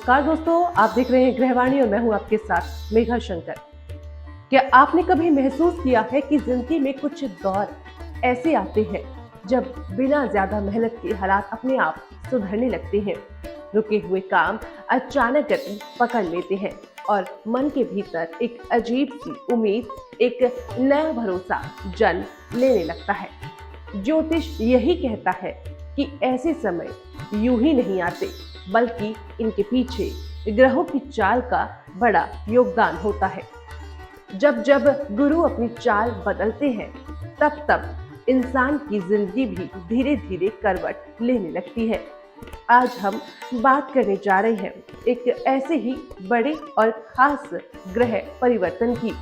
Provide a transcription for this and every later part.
नमस्कार दोस्तों, आप देख रहे हैं गृहवाणी और मैं हूं आपके साथ मेघा शंकर। क्या आपने कभी महसूस किया है कि जिंदगी में कुछ दौर ऐसे आते हैं जब बिना ज्यादा मेहनत के हालात अपने आप सुधरने लगते हैं। रुके हुए काम अचानक गति पकड़ लेते हैं और मन के भीतर एक अजीब सी उम्मीद, एक नया भरोसा जन्म लेने लगता है। ज्योतिष यही कहता है कि ऐसे समय यूं ही नहीं आते, बल्कि इनके पीछे ग्रहों की चाल का बड़ा योगदान होता है। जब जब गुरु अपनी चाल बदलते हैं, तब तब इंसान की जिंदगी भी धीरे धीरे करवट लेने लगती है। आज हम बात करने जा रहे हैं एक ऐसे ही बड़े और खास ग्रह परिवर्तन की,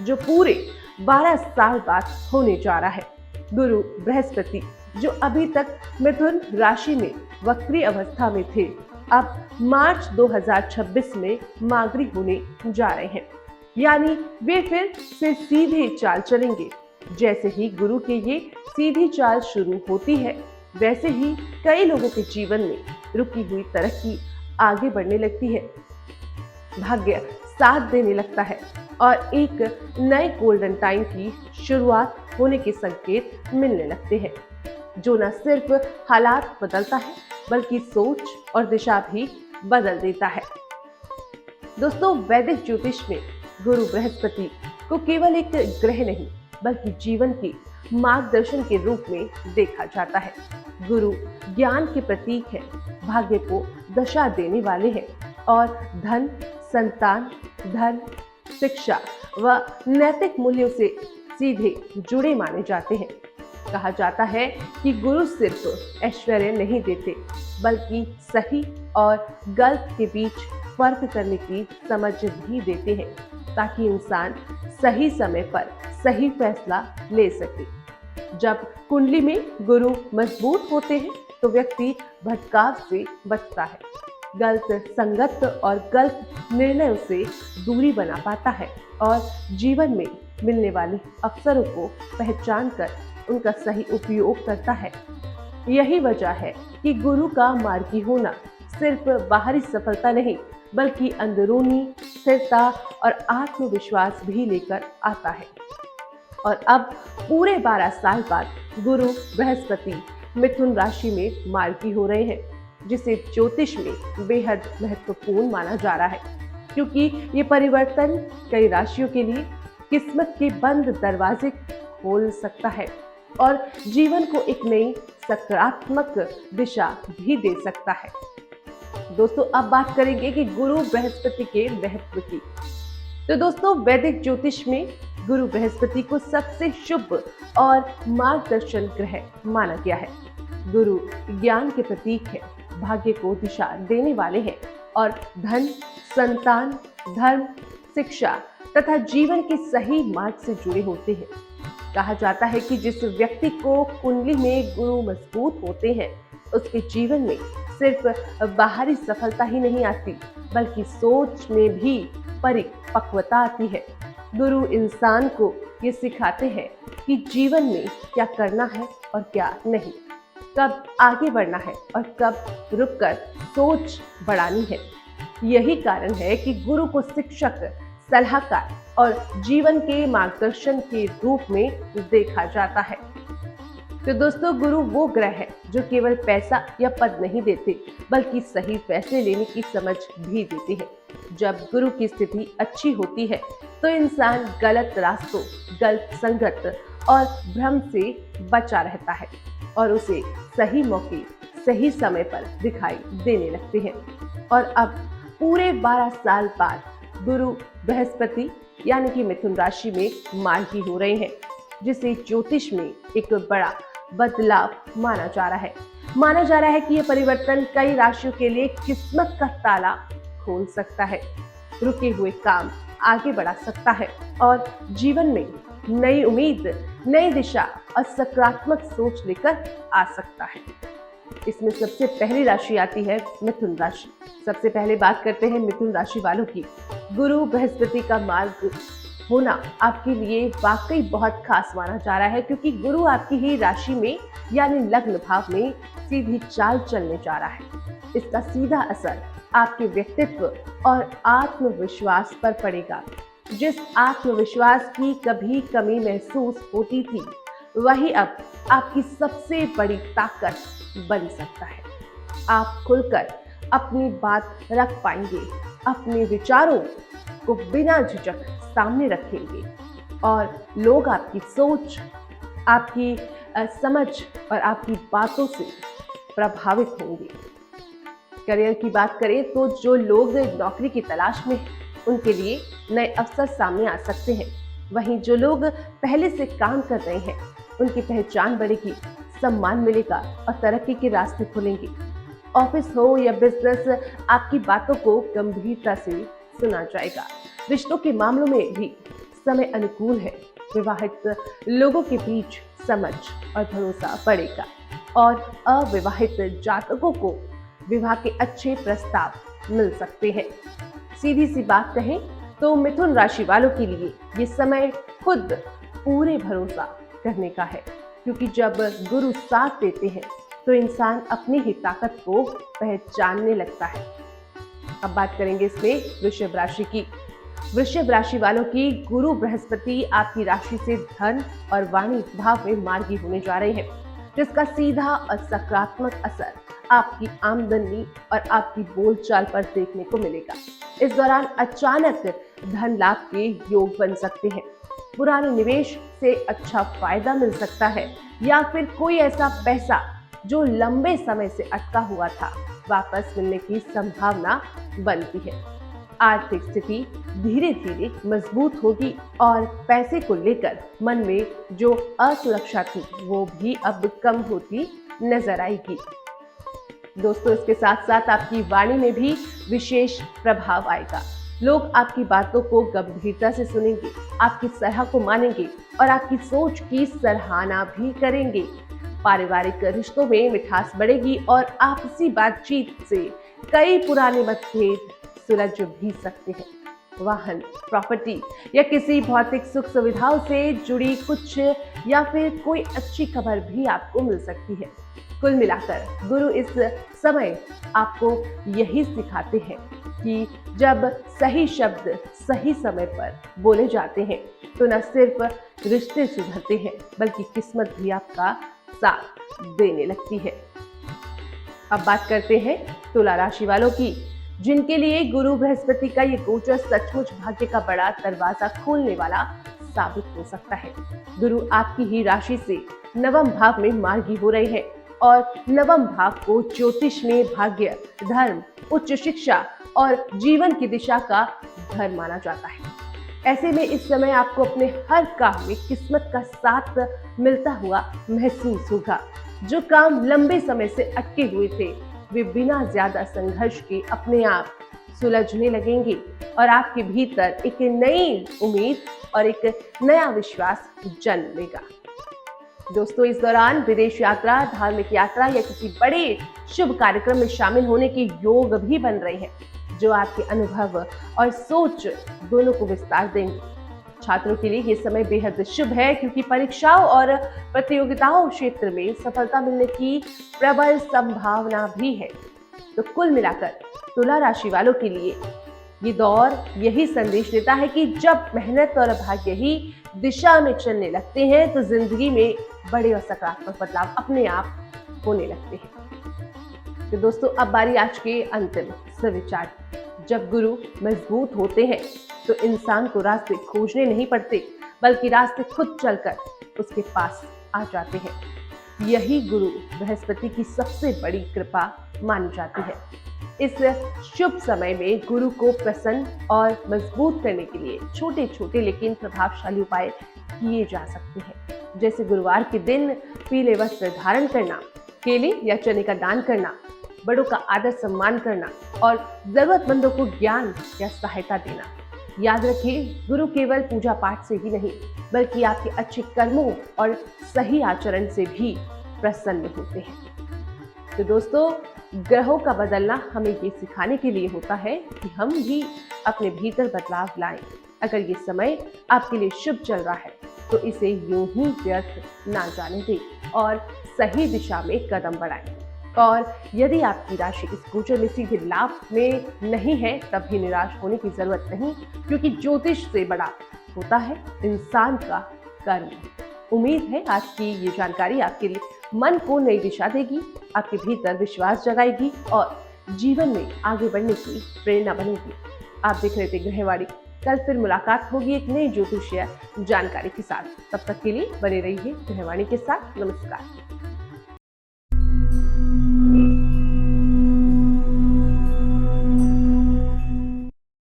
जो पूरे 12 साल बाद होने जा रहा है। गुरु बृहस्पति, जो अभी तक मिथुन राशि में वक्री अवस्था में थे, अब मार्च 2026 में मागरी होने जा रहे हैं। यानी वे फिर से सीधे चाल चलेंगे। जैसे ही गुरु के ये सीधी चाल शुरू होती है, वैसे ही कई लोगों के जीवन में रुकी हुई तरक्की आगे बढ़ने लगती है, भाग्य साथ देने लगता है और एक नए गोल्डन टाइम की शुरुआत होने के संकेत मिलने लगते हैं, जो न सिर्फ हालात बदलता है बल्कि सोच और दिशा भी बदल देता है। दोस्तों, वैदिक ज्योतिष में गुरु बृहस्पति को केवल एक ग्रह नहीं, बल्कि जीवन के मार्गदर्शन के रूप में देखा जाता है। गुरु ज्ञान के प्रतीक है, भाग्य को दशा देने वाले हैं और धन, संतान, धर्म, शिक्षा व नैतिक मूल्यों से सीधे जुड़े माने जाते हैं। कहा जाता है कि गुरु सिर्फ ऐश्वर्य नहीं देते, बल्कि सही और गलत के बीच फर्क करने की समझ भी देते हैं, ताकि इंसान सही समय पर सही फैसला ले सके। जब कुंडली में गुरु मजबूत होते हैं, तो व्यक्ति भटकाव से बचता है, गलत संगत और गलत निर्णयों से दूरी बना पाता है और जीवन में मिलने वाले अवसरों को पहचान कर उनका सही उपयोग करता है। यही वजह है कि गुरु का मार्गी होना सिर्फ बाहरी सफलता नहीं, बल्कि अंदरूनी स्थिरता और आत्मविश्वास भी लेकर आता है। और अब पूरे 12 साल बाद गुरु बृहस्पति मिथुन राशि में मार्गी हो रहे हैं, जिसे ज्योतिष में बेहद महत्वपूर्ण माना जा रहा है, क्योंकि ये परिवर्तन कई राशियों के लिए किस्मत के बंद दरवाजे खोल सकता है और जीवन को एक नई सकारात्मक दिशा भी दे सकता है। दोस्तों, अब बात करेंगे कि गुरु बृहस्पति के महत्व की। तो दोस्तों, वैदिक ज्योतिष में गुरु बृहस्पति को सबसे शुभ और मार्गदर्शन ग्रह माना गया है। गुरु ज्ञान के प्रतीक है, भाग्य को दिशा देने वाले हैं और धन, संतान, धर्म, शिक्षा तथा जीवन के सही मार्ग से जुड़े होते हैं। कहा जाता है कि जिस व्यक्ति को कुंडली में गुरु मजबूत होते हैं, उसके जीवन में सिर्फ बाहरी सफलता ही नहीं आती, बल्कि सोच में भी परिपक्वता आती है। गुरु इंसान को ये सिखाते हैं कि जीवन में क्या करना है और क्या नहीं, कब आगे बढ़ना है और कब रुककर सोच बढ़ानी है। यही कारण है कि गुरु को शिक्षक, सलाहकार और जीवन के मार्गदर्शन के रूप में देखा जाता है। तो दोस्तों, गुरु वो ग्रह है जो केवल पैसा या पद नहीं देते, बल्कि सही फैसले लेने की समझ भी देते हैं। जब गुरु की स्थिति अच्छी होती है, तो इंसान गलत रास्तों, गलत संगत और भ्रम से बचा रहता है और उसे सही मौके सही समय पर दिखाई देने लगते हैं। और अब पूरे 12 साल बाद गुरु बृहस्पति यानी कि मिथुन राशि में मार्गी हो रहे हैं, जिसे ज्योतिष में एक बड़ा बदलाव माना जा रहा है। माना जा रहा है कि यह परिवर्तन कई राशियों के लिए किस्मत का ताला खोल सकता है, रुके हुए काम आगे बढ़ा सकता है और जीवन में नई उम्मीद, नई दिशा और सकारात्मक सोच लेकर आ सकता है। इसमें सबसे पहली राशि आती है मिथुन राशि। सबसे पहले बात करते हैं मिथुन राशि वालों की। गुरु बृहस्पति का मार्ग होना आपके लिए वाकई बहुत खास माना जा रहा है, क्योंकि गुरु आपकी ही राशि में यानी लग्न भाव में सीधी चाल चलने जा रहा है। इसका सीधा असर आपके व्यक्तित्व और आत्मविश्वास पर पड़ेगा। जिस आत्मविश्वास की कभी कमी महसूस होती थी, वही अब आपकी सबसे बड़ी ताकत बन सकता है। आप खुलकर अपनी बात रख पाएंगे, अपने विचारों को बिना झिझक सामने रखेंगे और लोग आपकी सोच, आपकी समझ और आपकी बातों से प्रभावित होंगे। करियर की बात करें तो जो लोग नौकरी की तलाश में हैं, उनके लिए नए अवसर सामने आ सकते हैं। वहीं जो लोग पहले से काम कर रहे हैं, उनकी पहचान बढ़ेगी, सम्मान मिलेगा और तरक्की के रास्ते खुलेंगे। ऑफिस हो या बिजनेस, आपकी बातों को गंभीरता से सुना जाएगा। रिश्तों के मामलों में भी समय अनुकूल है। विवाहित लोगों के बीच समझ और भरोसा बढ़ेगा और अविवाहित जातकों को विवाह के अच्छे प्रस्ताव मिल सकते हैं। सीधी सी बात कहें तो मिथुन राशि वालों के लिए ये समय खुद पूरे भरोसा करने का है, क्योंकि जब गुरु साथ देते हैं तो इंसान अपनी ही ताकत को पहचानने लगता है। अब बात करेंगे इसमें वृषभ राशि की। वृषभ राशि वालों की गुरु बृहस्पति आपकी राशि से धन और वाणी भाव में मार्गी होने जा रहे हैं, जिसका सीधा और सकारात्मक असर आपकी आमदनी और आपकी बोलचाल पर देखने को मिलेगा। इस दौरान अचानक धन लाभ के योग बन सकते हैं। पुराने निवेश से अच्छा फायदा मिल सकता है या फिर कोई ऐसा पैसा जो लंबे समय से अटका हुआ था, वापस मिलने की संभावना बनती है। आर्थिक स्थिति धीरे धीरे मजबूत होगी और पैसे को लेकर मन में जो असुरक्षा थी, वो भी अब कम होती नजर आएगी। दोस्तों, इसके साथ साथ आपकी वाणी में भी विशेष प्रभाव आएगा। लोग आपकी बातों को गंभीरता से सुनेंगे, आपकी सलाह को मानेंगे और आपकी सोच की सराहना भी करेंगे। पारिवारिक रिश्तों में मिठास बढ़ेगी और आपसी बातचीत से कई पुराने मतभेद सुलझ भी सकते हैं। वाहन, प्रॉपर्टी या किसी भौतिक सुख सुविधाओं से जुड़ी कुछ या फिर कोई अच्छी खबर भी आपको मिल सकती है। कुल मिलाकर गुरु इस समय आपको यही सिखाते हैं कि जब सही शब्द सही समय पर बोले जाते हैं तो न सिर्फ रिश्ते सुधरते हैं, बल्कि किस्मत भी आपका साथ देने लगती है। अब बात करते हैं तुला राशि वालों की, जिनके लिए गुरु बृहस्पति का ये गोचर सचमुच भाग्य का बड़ा दरवाजा खोलने वाला साबित हो सकता है। गुरु आपकी ही राशि से नवम भाव में मार्गी हो रहे हैं और नवम भाव को ज्योतिष में भाग्य, धर्म, उच्च शिक्षा और जीवन की दिशा का घर माना जाता है। ऐसे में इस समय आपको अपने हर काम में किस्मत का साथ मिलता हुआ महसूस होगा। जो काम लंबे समय से अटके हुए थे, वे बिना ज्यादा संघर्ष के अपने आप सुलझने लगेंगे और आपके भीतर एक नई उम्मीद और एक नया विश्वास जन्म लेगा। दोस्तों, इस दौरान विदेश यात्रा, धार्मिक यात्रा या किसी बड़े शुभ कार्यक्रम में शामिल होने के योग भी बन रहे हैं, जो आपके अनुभव और सोच दोनों को विस्तार देंगे। छात्रों के लिए ये समय बेहद शुभ है, क्योंकि परीक्षाओं और प्रतियोगिताओं क्षेत्र में सफलता मिलने की प्रबल संभावना भी है। तो कुल मिलाकर तुला राशि वालों के लिए ये दौर यही संदेश देता है कि जब मेहनत और भाग्य ही दिशा में चलने लगते हैं, तो जिंदगी में बड़े और सकारात्मक बदलाव अपने आप होने लगते हैं। तो दोस्तों, अब बारी आज के अंतिम सुविचार। जब गुरु मजबूत होते हैं तो इंसान को रास्ते खोजने नहीं पड़ते, बल्कि रास्ते खुद चलकर उसके पास आ जाते हैं। यही गुरु बृहस्पति की सबसे बड़ी कृपा मानी जाती है। इस शुभ समय में गुरु को प्रसन्न और मजबूत करने के लिए छोटे छोटे लेकिन प्रभावशाली उपाय किए जा सकते हैं, जैसे गुरुवार के दिन पीले वस्त्र धारण करना, केले या चने का दान करना, बड़ों का आदर सम्मान करना और जरूरतमंदों को ज्ञान या सहायता देना। याद रखिए, गुरु केवल पूजा पाठ से ही नहीं, बल्कि आपके अच्छे कर्मों और सही आचरण से भी प्रसन्न होते हैं। तो दोस्तों, ग्रहों का बदलना हमें ये सिखाने के लिए होता है कि हम भी अपने भीतर बदलाव लाएं। अगर ये समय आपके लिए शुभ चल रहा है तो इसे यूं ही व्यर्थ ना जाने दें और सही दिशा में कदम बढ़ाएं। और यदि आपकी राशि इस गोचर में सीधे लाभ में नहीं है तब भी निराश होने की जरूरत नहीं, क्योंकि ज्योतिष से बड़ा होता है इंसान का कर्म। उम्मीद है आज की ये जानकारी आपके लिए मन को नई दिशा देगी, आपके भीतर विश्वास जगाएगी और जीवन में आगे बढ़ने की प्रेरणा बनेगी। आप देख रहे थे गृहवाणी। कल फिर मुलाकात होगी एक नई ज्योतिषीय जानकारी के साथ। तब तक के लिए बने रहिए गृहवाणी के साथ। नमस्कार।